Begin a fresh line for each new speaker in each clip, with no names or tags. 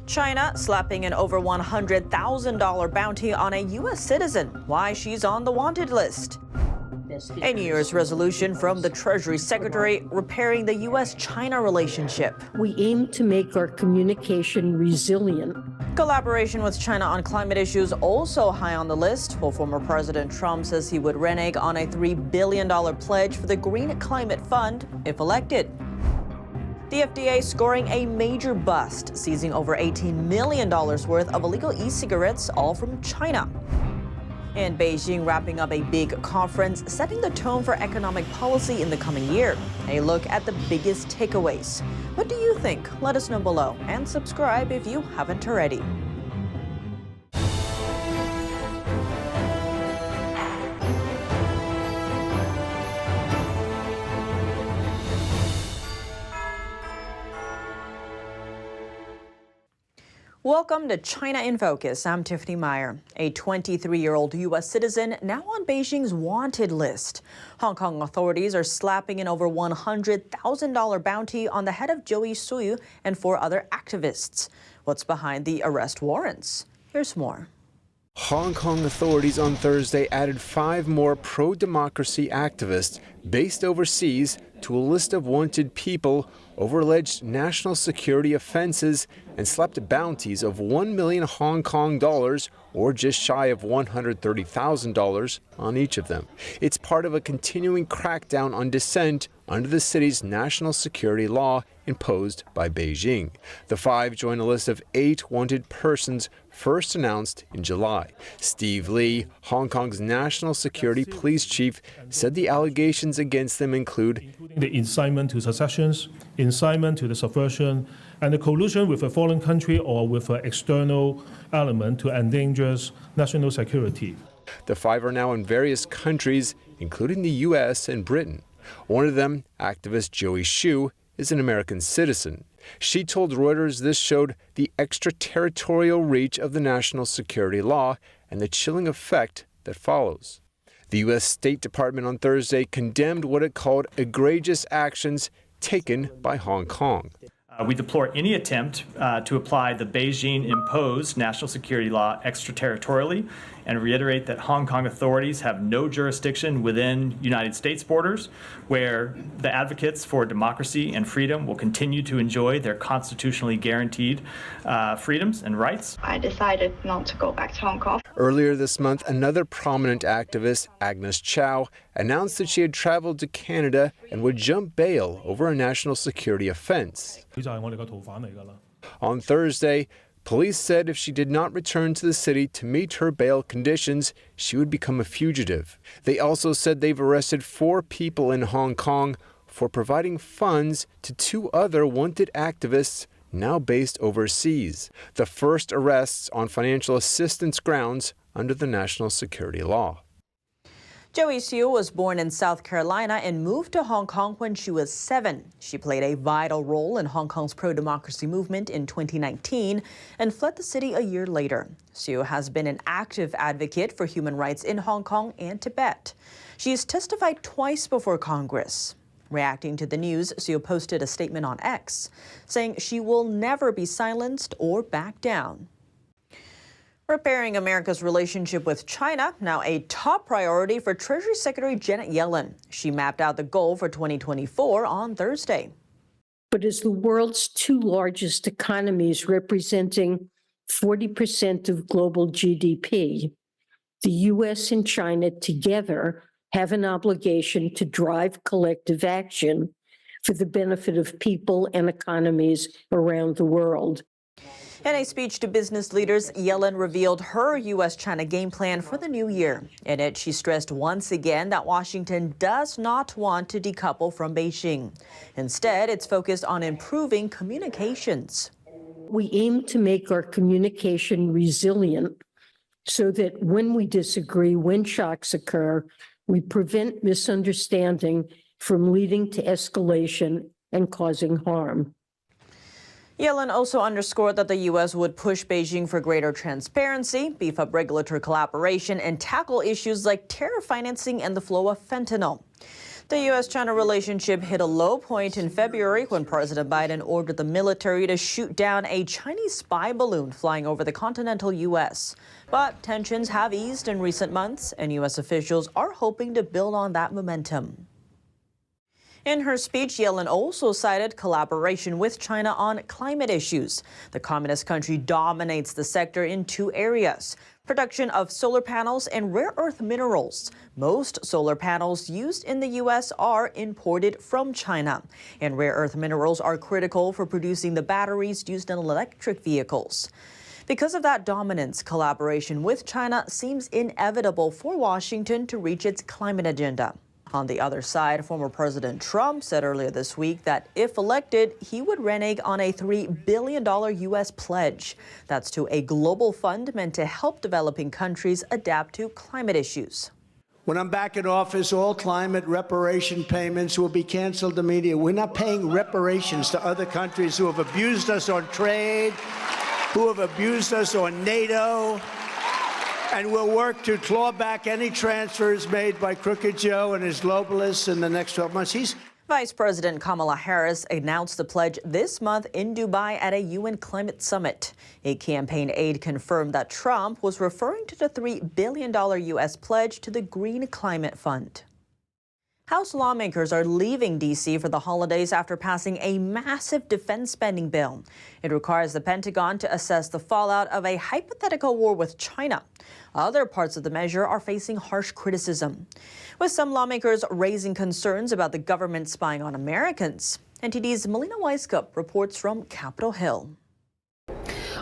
China slapping an over $100,000 bounty on a U.S. citizen. Why she's on the wanted list. A New Year's resolution from the Treasury Secretary repairing the U.S. China relationship.
We aim to make our communication resilient.
Collaboration with China on climate issues also high on the list, while former President Trump says he would renege on a $3 billion pledge for the Green Climate Fund if elected. The FDA scoring a major bust, seizing over $18 million worth of illegal e-cigarettes, all from China. And Beijing wrapping up a big conference, setting the tone for economic policy in the coming year. A look at the biggest takeaways. What do you think? Let us know below and subscribe if you haven't already. Welcome to China in Focus. I'm Tiffany Meyer. A 23-year-old U.S. citizen now on Beijing's wanted list. Hong Kong authorities are slapping an over $100,000 bounty on the head of Joey Suyu and 4 other activists. What's behind the arrest warrants? Here's more.
Hong Kong authorities on Thursday added 5 more pro-democracy activists based overseas to a list of wanted people over alleged national security offenses and slapped bounties of 1 million Hong Kong dollars, or just shy of $130,000, on each of them. It's part of a continuing crackdown on dissent under the city's national security law imposed by Beijing. The 5 join a list of 8 wanted persons first announced in July. Steve Lee, Hong Kong's national security police chief, said the allegations against them include
the incitement to secessions, incitement to the subversion, and the collusion with a foreign country or with an external element to endanger national security.
The 5 are now in various countries, including the U.S. and Britain. One of them, activist Joey Xu, is an American citizen. She told Reuters this showed the extraterritorial reach of the national security law and the chilling effect that follows. The U.S. State Department on Thursday condemned what it called egregious actions taken by Hong Kong.
We deplore any attempt to apply the Beijing-imposed national security law extraterritorially and reiterate that Hong Kong authorities have no jurisdiction within United States borders, where the advocates for democracy and freedom will continue to enjoy their constitutionally guaranteed freedoms and rights.
I decided not to go back to Hong Kong.
Earlier this month, another prominent activist, Agnes Chow, announced that she had traveled to Canada and would jump bail over a national security offense. On Thursday, police said if she did not return to the city to meet her bail conditions, she would become a fugitive. They also said they've arrested 4 people in Hong Kong for providing funds to 2 other wanted activists now based overseas. The first arrests on financial assistance grounds under the national security law.
Joey Xu was born in South Carolina and moved to Hong Kong when she was 7. She played a vital role in Hong Kong's pro-democracy movement in 2019 and fled the city a year later. Xu has been an active advocate for human rights in Hong Kong and Tibet. She has testified twice before Congress. Reacting to the news, Xu posted a statement on X, saying she will never be silenced or back down. Repairing America's relationship with China, now a top priority for Treasury Secretary Janet Yellen. She mapped out the goal for 2024 on Thursday.
But as the world's 2 largest economies representing 40% of global GDP, the U.S. and China together have an obligation to drive collective action for the benefit of people and economies around the world.
In a speech to business leaders, Yellen revealed her U.S. China game plan for the new year. In it, she stressed once again that Washington does not want to decouple from Beijing. Instead, it's focused on improving communications.
We aim to make our communication resilient so that when we disagree, when shocks occur, we prevent misunderstanding from leading to escalation and causing harm.
Yellen also underscored that the U.S. would push Beijing for greater transparency, beef up regulatory collaboration, and tackle issues like terror financing and the flow of fentanyl. The U.S. China relationship hit a low point in February when President Biden ordered the military to shoot down a Chinese spy balloon flying over the continental U.S. But tensions have eased in recent months, and U.S. officials are hoping to build on that momentum. In her speech, Yellen also cited collaboration with China on climate issues. The communist country dominates the sector in two areas: production of solar panels and rare earth minerals. Most solar panels used in the U.S. are imported from China, and rare earth minerals are critical for producing the batteries used in electric vehicles. Because of that dominance, collaboration with China seems inevitable for Washington to reach its climate agenda. On the other side, former President Trump said earlier this week that if elected, he would renege on a $3 billion U.S. pledge. That's to a global fund meant to help developing countries adapt to climate issues.
When I'm back in office, all climate reparation payments will be canceled immediately. We're not paying reparations to other countries who have abused us on trade, who have abused us on NATO. And we'll work to claw back any transfers made by Crooked Joe and his globalists in the next 12 months.
Vice President Kamala Harris announced the pledge this month in Dubai at a UN climate summit. A campaign aide confirmed that Trump was referring to the $3 billion U.S. pledge to the Green Climate Fund. House lawmakers are leaving D.C. for the holidays after passing a massive defense spending bill. It requires the Pentagon to assess the fallout of a hypothetical war with China. Other parts of the measure are facing harsh criticism, with some lawmakers raising concerns about the government spying on Americans. NTD's Melina Weiskup reports from Capitol Hill.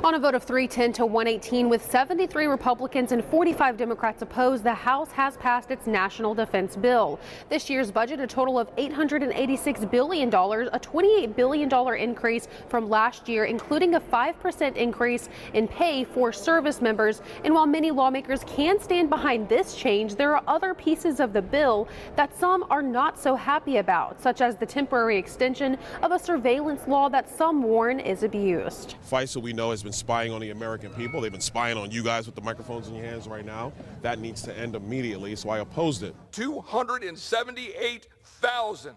On a vote of 310 to 118, with 73 Republicans and 45 Democrats opposed, the House has passed its national defense bill. This year's budget, a total of $886 billion, a $28 billion increase from last year, including a 5% increase in pay for service members. And while many lawmakers can stand behind this change, there are other pieces of the bill that some are not so happy about, such as the temporary extension of a surveillance law that some warn is abused.
FISA, we know, has been spying on the American people. They've been spying on you guys with the microphones in your hands right now. That needs to end immediately, so I opposed it.
278,000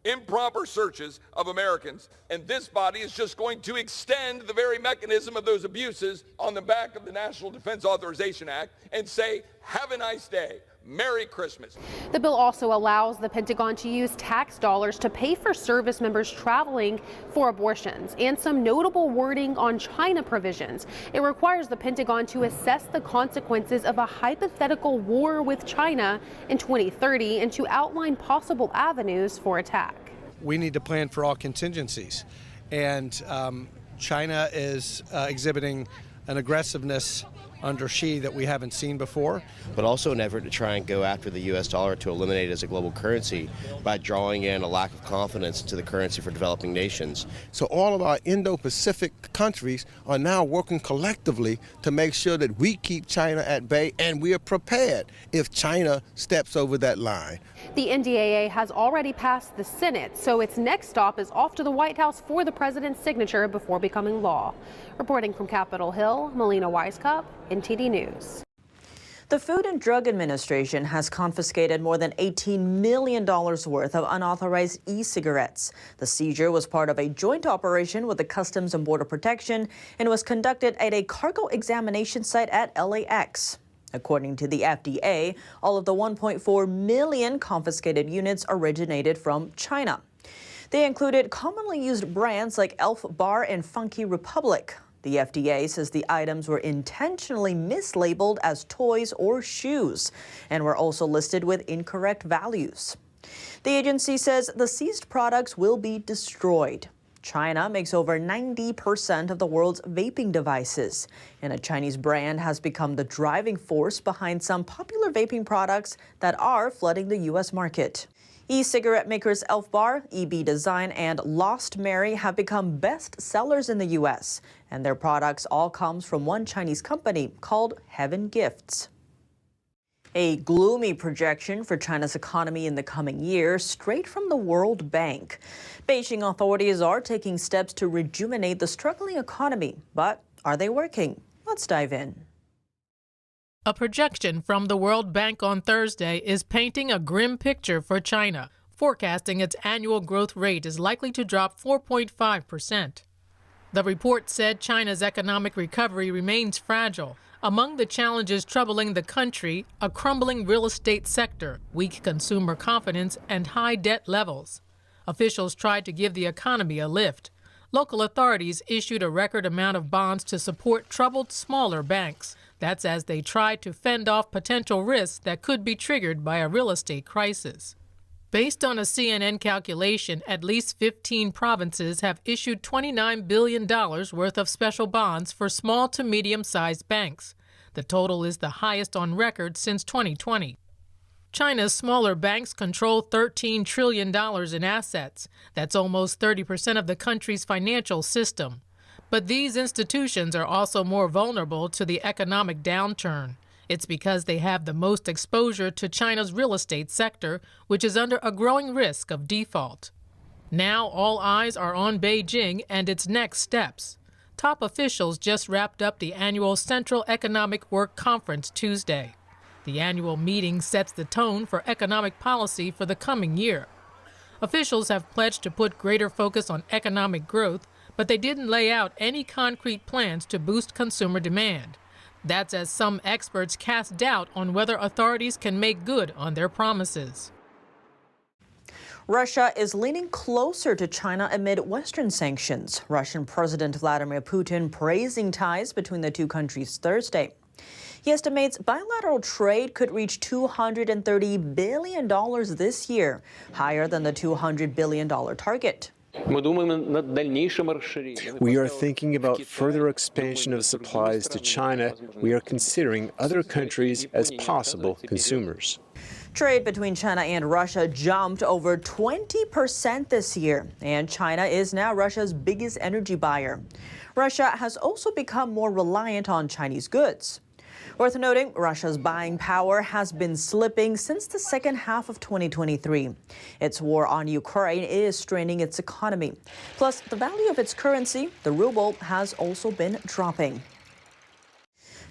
improper searches of Americans, and this body is just going to extend the very mechanism of those abuses on the back of the National Defense Authorization Act and say, have a nice day. Merry Christmas.
The bill also allows the Pentagon to use tax dollars to pay for service members traveling for abortions, and some notable wording on China provisions. It requires the Pentagon to assess the consequences of a hypothetical war with China in 2030 and to outline possible avenues for attack.
We need to plan for all contingencies, and China is exhibiting an aggressiveness under Xi that we haven't seen before.
But also an effort to try and go after the U.S. dollar to eliminate it as a global currency by drawing in a lack of confidence into the currency for developing nations.
So all of our Indo-Pacific countries are now working collectively to make sure that we keep China at bay, and we are prepared if China steps over that line.
The NDAA has already passed the Senate, so its next stop is off to the White House for the president's signature before becoming law. Reporting from Capitol Hill, Melina Weiskup, NTD News.
The Food and Drug Administration has confiscated more than $18 million worth of unauthorized e-cigarettes. The seizure was part of a joint operation with the Customs and Border Protection and was conducted at a cargo examination site at LAX. According to the FDA, all of the 1.4 million confiscated units originated from China. They included commonly used brands like Elf Bar and Funky Republic. The FDA says the items were intentionally mislabeled as toys or shoes and were also listed with incorrect values. The agency says the seized products will be destroyed. China makes over 90% of the world's vaping devices, and a Chinese brand has become the driving force behind some popular vaping products that are flooding the U.S. market. E-cigarette makers Elf Bar, EB Design, and Lost Mary have become best sellers in the U.S., and their products all comes from one Chinese company called Heaven Gifts. A gloomy projection for China's economy in the coming year, straight from the World Bank. Beijing authorities are taking steps to rejuvenate the struggling economy, but are they working? Let's dive in.
A projection from the World Bank on Thursday is painting a grim picture for China. forecasting its annual growth rate is likely to drop 4.5%. The report said China's economic recovery remains fragile. Among the challenges troubling the country, a crumbling real estate sector, weak consumer confidence, and high debt levels. Officials tried to give the economy a lift. Local authorities issued a record amount of bonds to support troubled smaller banks. That's as they tried to fend off potential risks that could be triggered by a real estate crisis. Based on a CNN calculation, at least 15 provinces have issued $29 billion worth of special bonds for small to medium-sized banks. The total is the highest on record since 2020. China's smaller banks control $13 trillion in assets. That's almost 30% of the country's financial system. But these institutions are also more vulnerable to the economic downturn. It's because they have the most exposure to China's real estate sector, which is under a growing risk of default. Now all eyes are on Beijing and its next steps. Top officials just wrapped up the annual Central Economic Work Conference Tuesday. The annual meeting sets the tone for economic policy for the coming year. Officials have pledged to put greater focus on economic growth, but they didn't lay out any concrete plans to boost consumer demand. That's as some experts cast doubt on whether authorities can make good on their promises.
Russia is leaning closer to China amid Western sanctions. Russian President Vladimir Putin praising ties between the two countries Thursday. He estimates bilateral trade could reach $230 billion this year, higher than the $200 billion target.
We are thinking about further expansion of supplies to China. We are considering other countries as possible consumers.
Trade between China and Russia jumped over 20% this year, and China is now Russia's biggest energy buyer. Russia has also become more reliant on Chinese goods. Worth noting, Russia's buying power has been slipping since the second half of 2023. Its war on Ukraine is straining its economy. Plus, the value of its currency, the ruble, has also been dropping.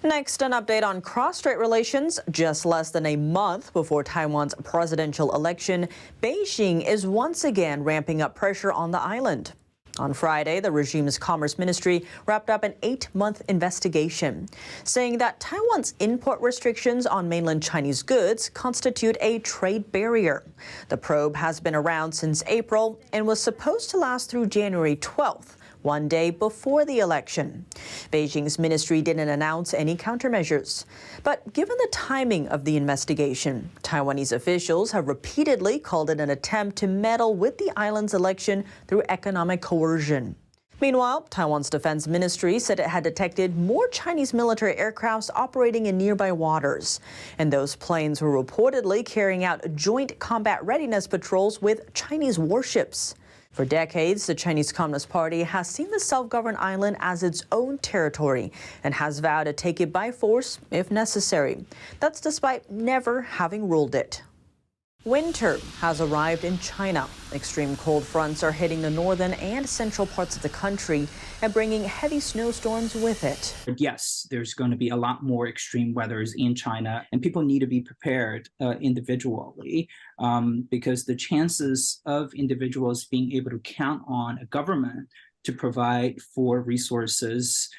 Next, an update on cross-strait relations. Just less than a month before Taiwan's presidential election, Beijing is once again ramping up pressure on the island. On Friday, the regime's Commerce Ministry wrapped up an 8-month investigation, saying that Taiwan's import restrictions on mainland Chinese goods constitute a trade barrier. The probe has been around since April and was supposed to last through January 12th, one day before the election. Beijing's ministry didn't announce any countermeasures. But given the timing of the investigation, Taiwanese officials have repeatedly called it an attempt to meddle with the island's election through economic coercion. Meanwhile, Taiwan's defense ministry said it had detected more Chinese military aircrafts operating in nearby waters. And those planes were reportedly carrying out joint combat readiness patrols with Chinese warships. For decades, the Chinese Communist Party has seen the self-governed island as its own territory and has vowed to take it by force if necessary. That's despite never having ruled it. Winter has arrived in China. Extreme cold fronts are hitting the northern and central parts of the country and bringing heavy snowstorms with it.
Yes, there's going to be a lot more extreme weathers in China, and people need to be prepared individually because the chances of individuals being able to count on a government to provide for resources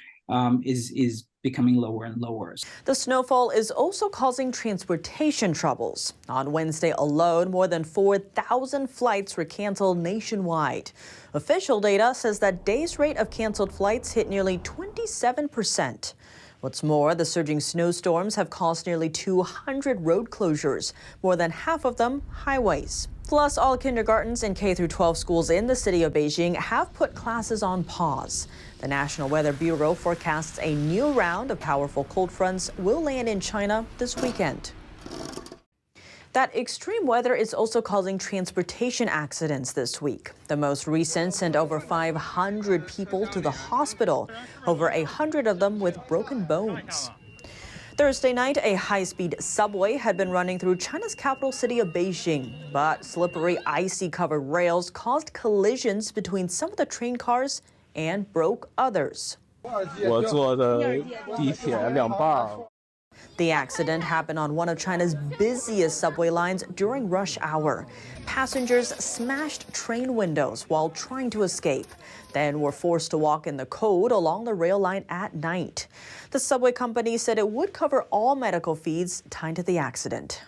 is becoming lower and lower.
The snowfall is also causing transportation troubles. On Wednesday alone, more than 4,000 flights were canceled nationwide. Official data says that days rate of canceled flights hit nearly 27%. What's more, the surging snowstorms have caused nearly 200 road closures, more than half of them highways. Plus, all kindergartens and K-12 schools in the city of Beijing have put classes on pause. The National Weather Bureau forecasts a new round of powerful cold fronts will land in China this weekend. That extreme weather is also causing transportation accidents this week. The most recent sent over 500 people to the hospital, over 100 of them with broken bones. Thursday night, a high-speed subway had been running through China's capital city of Beijing, but slippery, icy-covered rails caused collisions between some of the train cars and broke others. The accident happened on one of China's busiest subway lines during rush hour. Passengers smashed train windows while trying to escape, then were forced to walk in the cold along the rail line at night. The subway company said it would cover all medical fees tied to the accident.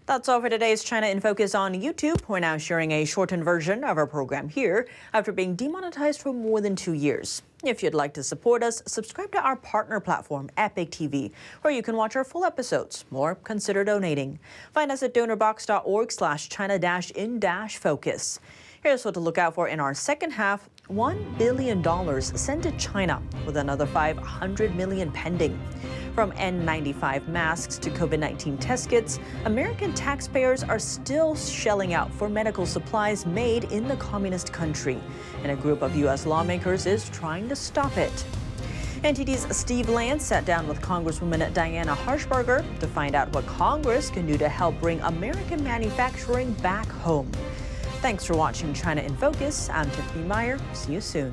That's all for today's China in Focus on YouTube. We're now sharing a shortened version of our program here after being demonetized for more than 2 years. If you'd like to support us, subscribe to our partner platform, Epic TV, where you can watch our full episodes, or consider donating. Find us at donorbox.org/China-in-focus. Here's what to look out for in our second half. $1 billion sent to China, with another $500 million pending. From N95 masks to COVID-19 test kits, American taxpayers are still shelling out for medical supplies made in the communist country, and a group of U.S. lawmakers is trying to stop it. NTD's Steve Lance sat down with Congresswoman Diana Harshbarger to find out what Congress can do to help bring American manufacturing back home. Thanks for watching China in Focus. I'm Tiffany Meyer. See you soon.